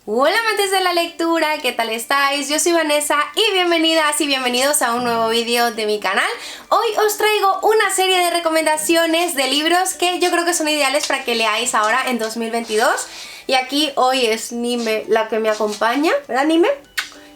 Hola amantes de la lectura, ¿qué tal estáis? Yo soy Vanessa y bienvenidas y bienvenidos a un nuevo vídeo de mi canal. Hoy os traigo una serie de recomendaciones de libros que yo creo que son ideales para que leáis ahora en 2022. Y aquí hoy es Nime la que me acompaña, ¿verdad Nime?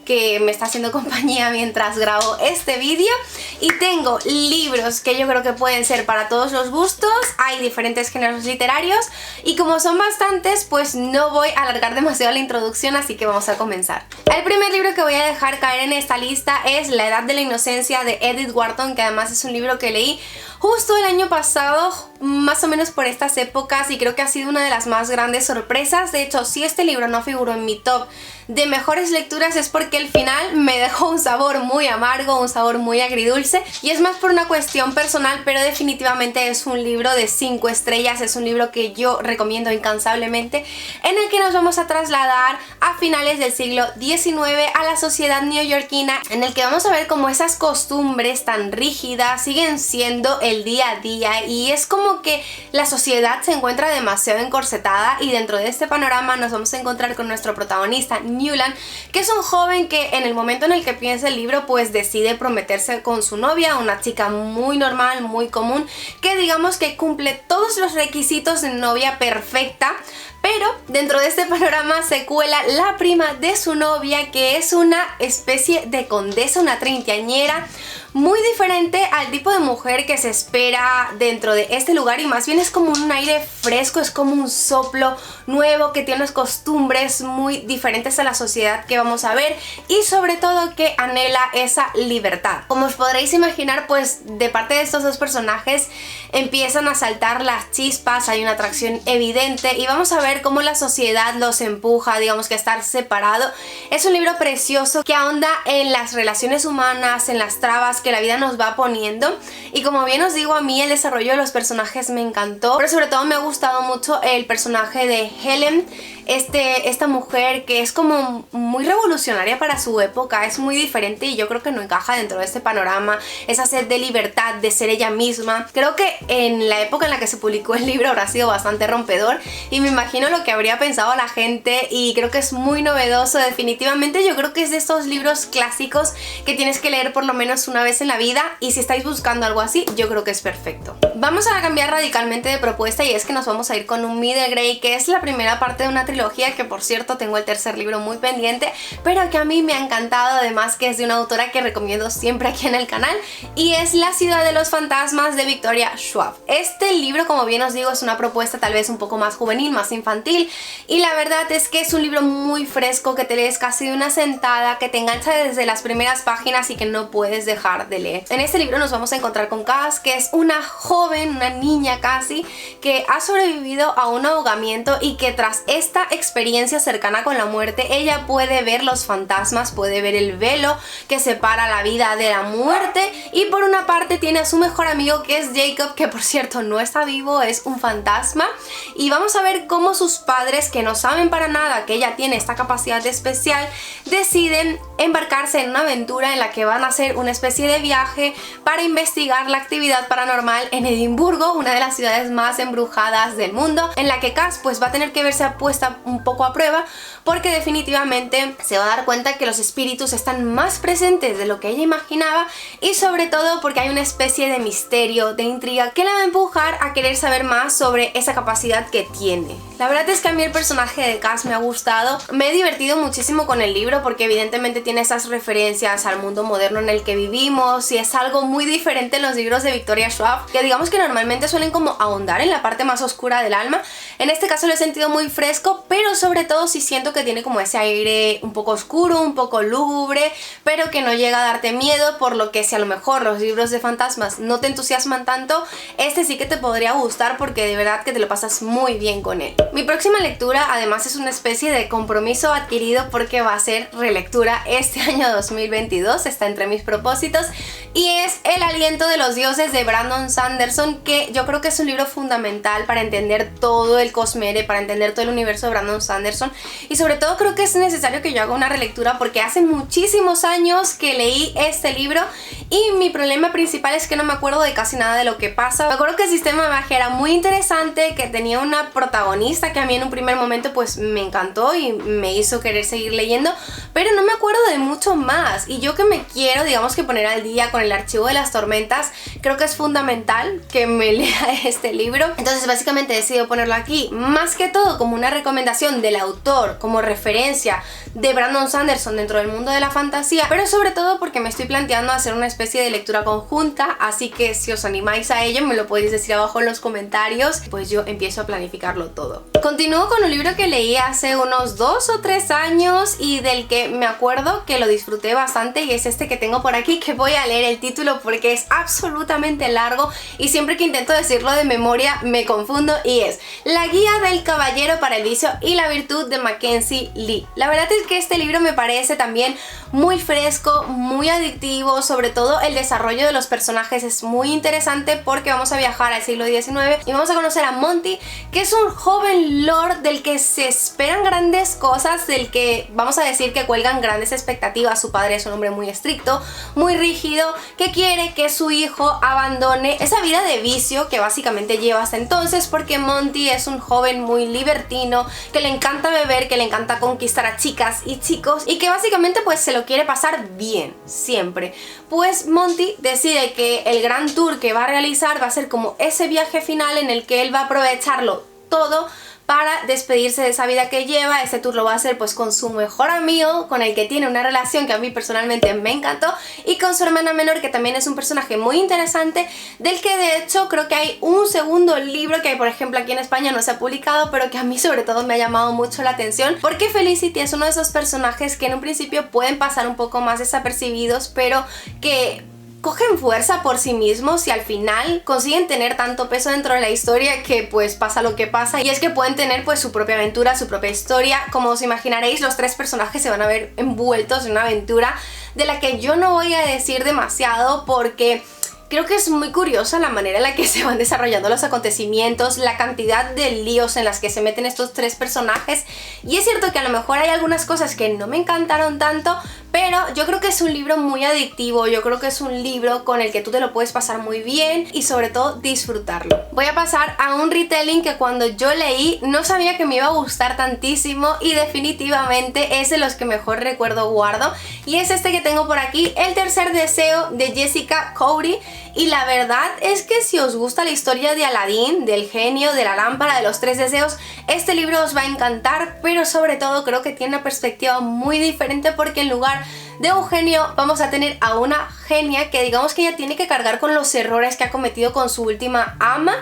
Que me está haciendo compañía mientras grabo este vídeo. Y tengo libros que yo creo que pueden ser para todos los gustos. Hay diferentes géneros literarios y como son bastantes, pues no voy a alargar demasiado la introducción, así que vamos a comenzar. El primer libro que voy a dejar caer en esta lista es La edad de la inocencia de Edith Wharton, que además es un libro que leí justo el año pasado, más o menos por estas épocas, y creo que ha sido una de las más grandes sorpresas. De hecho, si este libro no figuró en mi top de mejores lecturas es porque el final me dejó un sabor muy amargo, un sabor muy agridulce, y es más por una cuestión personal, pero definitivamente es un libro de 5 estrellas, es un libro que yo recomiendo incansablemente, en el que nos vamos a trasladar a finales del siglo XIX a la sociedad neoyorquina, en el que vamos a ver cómo esas costumbres tan rígidas siguen siendo el día a día, y es como que la sociedad se encuentra demasiado encorsetada, y dentro de este panorama nos vamos a encontrar con nuestro protagonista Newland, que es un joven que en el momento en el que piensa el libro pues decide prometerse con su novia, una chica muy normal, muy común, que digamos que cumple todos los requisitos de novia perfecta. Pero dentro de este panorama se cuela la prima de su novia, que es una especie de condesa, una treintañera, muy diferente al tipo de mujer que se espera dentro de este lugar, y más bien es como un aire fresco, es como un soplo nuevo que tiene unas costumbres muy diferentes a la sociedad que vamos a ver, y sobre todo que anhela esa libertad. Como os podréis imaginar, pues de parte de estos dos personajes empiezan a saltar las chispas, hay una atracción evidente y vamos a ver cómo la sociedad los empuja, digamos, que a estar separado. Es un libro precioso que ahonda en las relaciones humanas, en las trabas que la vida nos va poniendo, y como bien os digo, a mí el desarrollo de los personajes me encantó, pero sobre todo me ha gustado mucho el personaje de Helen, esta mujer que es como muy revolucionaria para su época, es muy diferente y yo creo que no encaja dentro de este panorama, esa sed de libertad, de ser ella misma. Creo que en la época en la que se publicó el libro habrá sido bastante rompedor y me imagino lo que habría pensado la gente, y creo que es muy novedoso. Definitivamente yo creo que es de estos libros clásicos que tienes que leer por lo menos una vez en la vida, y si estáis buscando algo así yo creo que es perfecto. Vamos a cambiar radicalmente de propuesta, y es que nos vamos a ir con un Middle Grey, que es la primera parte de una trilogía que por cierto tengo el tercer libro muy pendiente, pero que a mí me ha encantado, además que es de una autora que recomiendo siempre aquí en el canal, y es La ciudad de los fantasmas de Victoria Schwab. Este libro, como bien os digo, es una propuesta tal vez un poco más juvenil, más infantil, y la verdad es que es un libro muy fresco que te lees casi de una sentada, que te engancha desde las primeras páginas y que no puedes dejar de leer. En este libro nos vamos a encontrar con Cass, que es una joven, una niña casi, que ha sobrevivido a un ahogamiento y que tras esta experiencia cercana con la muerte, ella puede ver los fantasmas, puede ver el velo que separa la vida de la muerte, y por una parte tiene a su mejor amigo, que es Jacob, que por cierto no está vivo, es un fantasma, y vamos a ver cómo sus padres, que no saben para nada que ella tiene esta capacidad especial, deciden embarcarse en una aventura en la que van a hacer una especie de viaje para investigar la actividad paranormal en Edimburgo, una de las ciudades más embrujadas del mundo, en la que Cass pues va a tener que verse puesta un poco a prueba, porque definitivamente se va a dar cuenta que los espíritus están más presentes de lo que ella imaginaba, y sobre todo porque hay una especie de misterio, de intriga, que la va a empujar a querer saber más sobre esa capacidad que tiene. La verdad es que a mí el personaje de Cass me ha gustado, me he divertido muchísimo con el libro porque evidentemente tiene esas referencias al mundo moderno en el que vivimos, y es algo muy diferente en los libros de Victoria Schwab, que digamos que normalmente suelen como ahondar en la parte más oscura del alma. En este caso lo he sentido muy fresco, pero sobre todo sí siento que tiene como ese aire un poco oscuro, un poco lúgubre, pero que no llega a darte miedo, por lo que si a lo mejor los libros de fantasmas no te entusiasman tanto, este sí que te podría gustar porque de verdad que te lo pasas muy bien con él. Mi próxima lectura además es una especie de compromiso adquirido porque va a ser relectura este año 2022, está entre mis propósitos, y es El aliento de los dioses de Brandon Sanderson, que yo creo que es un libro fundamental para entender todo el Cosmere, para entender todo el universo de Brandon Sanderson, y sobre todo creo que es necesario que yo haga una relectura porque hace muchísimos años que leí este libro y mi problema principal es que no me acuerdo de casi nada de lo que pasa. Me acuerdo que el sistema de magia era muy interesante, que tenía una protagonista que a mí en un primer momento pues me encantó y me hizo querer seguir leyendo, pero no me acuerdo de mucho más, y yo que me quiero, digamos, que poner al día con el Archivo de las Tormentas, creo que es fundamental que me lea este libro. Entonces básicamente he decidido ponerlo aquí, más que todo como una recomendación del autor, como referencia de Brandon Sanderson dentro del mundo de la fantasía, pero sobre todo porque me estoy planteando hacer una especie de lectura conjunta, así que si os animáis a ello me lo podéis decir abajo en los comentarios, pues yo empiezo a planificarlo todo. Continúo con un libro que leí hace unos 2 o 3 años y del que me acuerdo que lo disfruté bastante, y es este que tengo por aquí, que voy a leer el título porque es absolutamente largo y siempre que intento decirlo de memoria me confundo, y es La Guía del Caballero para el Vicio y la Virtud de Mackenzie Lee. La verdad es que este libro me parece también muy fresco, muy adictivo, sobre todo el desarrollo de los personajes es muy interesante porque vamos a viajar al siglo XIX y vamos a conocer a Monty, que es un joven lord del que se esperan grandes cosas, del que vamos a decir que cuelgan grandes expectativas. Su padre es un hombre muy estricto, muy rígido, que quiere que su hijo abandone esa vida de vicio que básicamente lleva hasta entonces, porque Monty es un joven muy libertino, que le encanta beber, que le encanta conquistar a chicas y chicos y que básicamente pues se lo quiere pasar bien, siempre. Pues Monty decide que el gran tour que va a realizar va a ser como ese viaje final en el que él va a aprovecharlo todo para despedirse de esa vida que lleva. Este tour lo va a hacer pues con su mejor amigo, con el que tiene una relación que a mí personalmente me encantó, y con su hermana menor, que también es un personaje muy interesante, del que de hecho creo que hay un segundo libro que por ejemplo aquí en España no se ha publicado, pero que a mí sobre todo me ha llamado mucho la atención, porque Felicity es uno de esos personajes que en un principio pueden pasar un poco más desapercibidos, pero que cogen fuerza por sí mismos y al final consiguen tener tanto peso dentro de la historia que pues pasa lo que pasa, y es que pueden tener pues su propia aventura, su propia historia. Como os imaginaréis, los 3 personajes se van a ver envueltos en una aventura de la que yo no voy a decir demasiado porque creo que es muy curiosa la manera en la que se van desarrollando los acontecimientos, la cantidad de líos en las que se meten estos 3 personajes, y es cierto que a lo mejor hay algunas cosas que no me encantaron tanto, pero yo creo que es un libro muy adictivo, yo creo que es un libro con el que tú te lo puedes pasar muy bien y sobre todo disfrutarlo. Voy a pasar a un retelling que cuando yo leí no sabía que me iba a gustar tantísimo y definitivamente es de los que mejor recuerdo guardo, y es este que tengo por aquí, El Tercer Deseo, de Jessica Khoury. Y la verdad es que si os gusta la historia de Aladín, del genio, de la lámpara, de los 3 deseos, este libro os va a encantar, pero sobre todo creo que tiene una perspectiva muy diferente, porque en lugar de un genio vamos a tener a una genia que digamos que ella tiene que cargar con los errores que ha cometido con su última ama,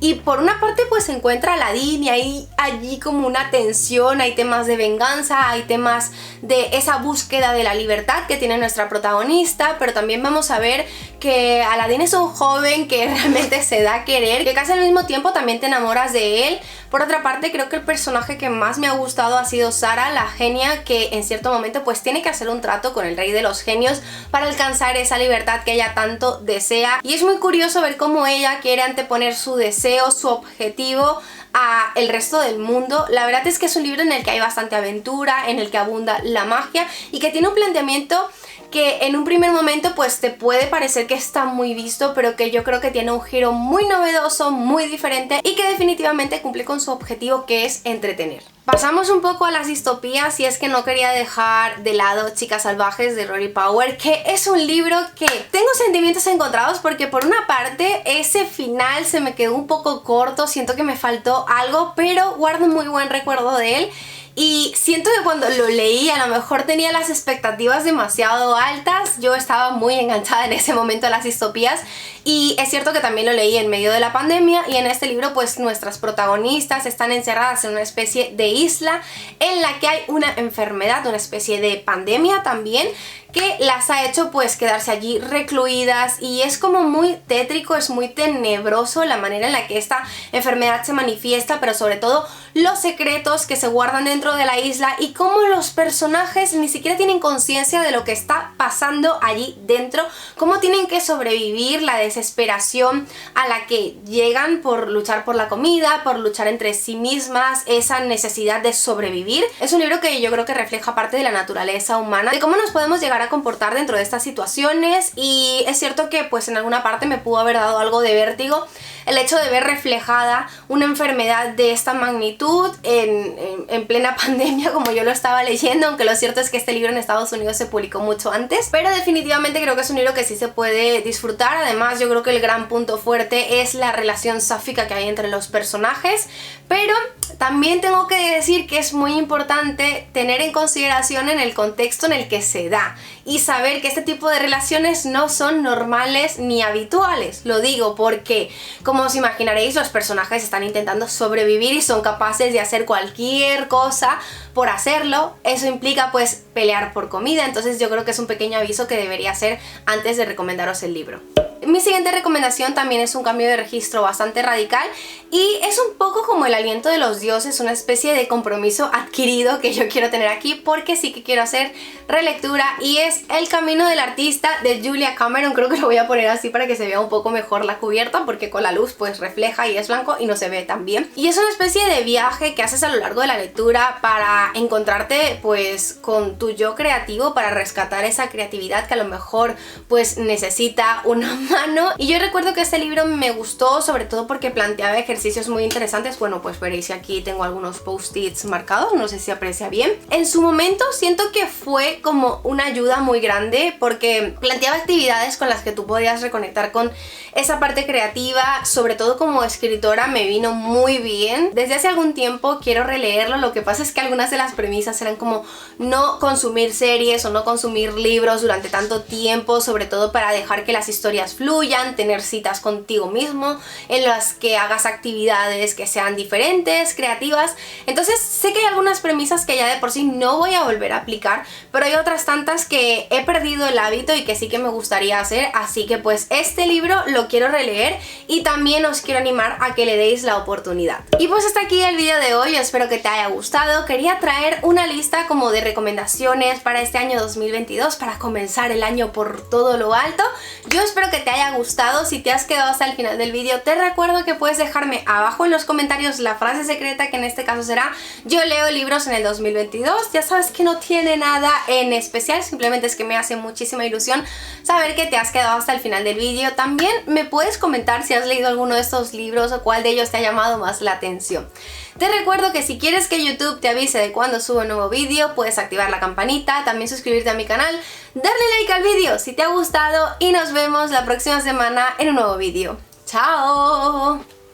y por una parte pues se encuentra Aladín y hay allí como una tensión, hay temas de venganza, hay temas de esa búsqueda de la libertad que tiene nuestra protagonista, pero también vamos a ver que Aladín es un joven que realmente se da a querer, que casi al mismo tiempo también te enamoras de él. Por otra parte, creo que el personaje que más me ha gustado ha sido Sara, la genia, que en cierto momento pues tiene que hacer un trato con el rey de los genios para alcanzar esa libertad que ella tanto desea, y es muy curioso ver cómo ella quiere anteponer su deseo, su objetivo a el resto del mundo. La verdad es que es un libro en el que hay bastante aventura, en el que abunda la magia y que tiene un planteamiento que en un primer momento pues te puede parecer que está muy visto, pero que yo creo que tiene un giro muy novedoso, muy diferente, y que definitivamente cumple con su objetivo, que es entretener. Pasamos un poco a las distopías, y es que no quería dejar de lado Chicas Salvajes, de Rory Power, que es un libro que tengo sentimientos encontrados, porque por una parte ese final se me quedó un poco corto, siento que me faltó algo, pero guardo muy buen recuerdo de él. Y siento que cuando lo leí a lo mejor tenía las expectativas demasiado altas. Yo estaba muy enganchada en ese momento a las distopías, y es cierto que también lo leí en medio de la pandemia, y en este libro pues nuestras protagonistas están encerradas en una especie de isla en la que hay una enfermedad, una especie de pandemia también, que las ha hecho pues quedarse allí recluidas, y es como muy tétrico, es muy tenebroso la manera en la que esta enfermedad se manifiesta, pero sobre todo los secretos que se guardan dentro dentro de la isla y cómo los personajes ni siquiera tienen conciencia de lo que está pasando allí dentro, cómo tienen que sobrevivir, la desesperación a la que llegan por luchar por la comida, por luchar entre sí mismas, esa necesidad de sobrevivir. Es un libro que yo creo que refleja parte de la naturaleza humana, de cómo nos podemos llegar a comportar dentro de estas situaciones, y es cierto que pues en alguna parte me pudo haber dado algo de vértigo el hecho de ver reflejada una enfermedad de esta magnitud en plena pandemia como yo lo estaba leyendo, aunque lo cierto es que este libro en Estados Unidos se publicó mucho antes, pero definitivamente creo que es un libro que sí se puede disfrutar. Además yo creo que el gran punto fuerte es la relación sáfica que hay entre los personajes, pero también tengo que decir que es muy importante tener en consideración en el contexto en el que se da y saber que este tipo de relaciones no son normales ni habituales. Lo digo porque, como os imaginaréis, los personajes están intentando sobrevivir y son capaces de hacer cualquier cosa por hacerlo. Eso implica pues pelear por comida, entonces yo creo que es un pequeño aviso que debería hacer antes de recomendaros el libro. Mi siguiente recomendación también es un cambio de registro bastante radical y es un poco como El aliento de los dioses, una especie de compromiso adquirido que yo quiero tener aquí porque sí que quiero hacer relectura, y es El camino del artista de Julia Cameron. Creo que lo voy a poner así para que se vea un poco mejor la cubierta, porque con la luz pues refleja y es blanco y no se ve tan bien. Y es una especie de viaje que haces a lo largo de la lectura para encontrarte pues con tu yo creativo, para rescatar esa creatividad que a lo mejor pues necesita una mano. Y yo recuerdo que este libro me gustó sobre todo porque planteaba ejercicios muy interesantes. Bueno, pues veréis aquí tengo algunos post-its marcados, no sé si aprecia bien. En su momento siento que fue como una ayuda muy grande porque planteaba actividades con las que tú podías reconectar con esa parte creativa. Sobre todo como escritora me vino muy bien. Desde hace algún tiempo quiero releerlo, lo que pasa es que algunas de las premisas eran como no consumir series o no consumir libros durante tanto tiempo, sobre todo para dejar que las historias fluyan, tener citas contigo mismo en las que hagas actividades que sean diferentes, creativas. Entonces sé que hay algunas premisas que ya de por sí no voy a volver a aplicar, pero hay otras tantas que he perdido el hábito y que sí que me gustaría hacer, así que pues este libro lo quiero releer y también os quiero animar a que le deis la oportunidad. Y pues hasta aquí el vídeo de hoy, espero que te haya gustado. Quería traer una lista como de recomendaciones para este año 2022, para comenzar el año por todo lo alto. Yo espero que te haya gustado. Si te has quedado hasta el final del vídeo, te recuerdo que puedes dejarme abajo en los comentarios la frase secreta, que en este caso será yo leo libros en el 2022. Ya sabes que no tiene nada en especial, simplemente es que me hace muchísima ilusión saber que te has quedado hasta el final del vídeo. También me puedes comentar si has leído alguno de estos libros o cuál de ellos te ha llamado más la atención. Te recuerdo que si quieres que YouTube te avise de cuando subo un nuevo vídeo, puedes activar la campanita, también suscribirte a mi canal, darle like al vídeo si te ha gustado y nos vemos la próxima semana en un nuevo vídeo. ¡Chao!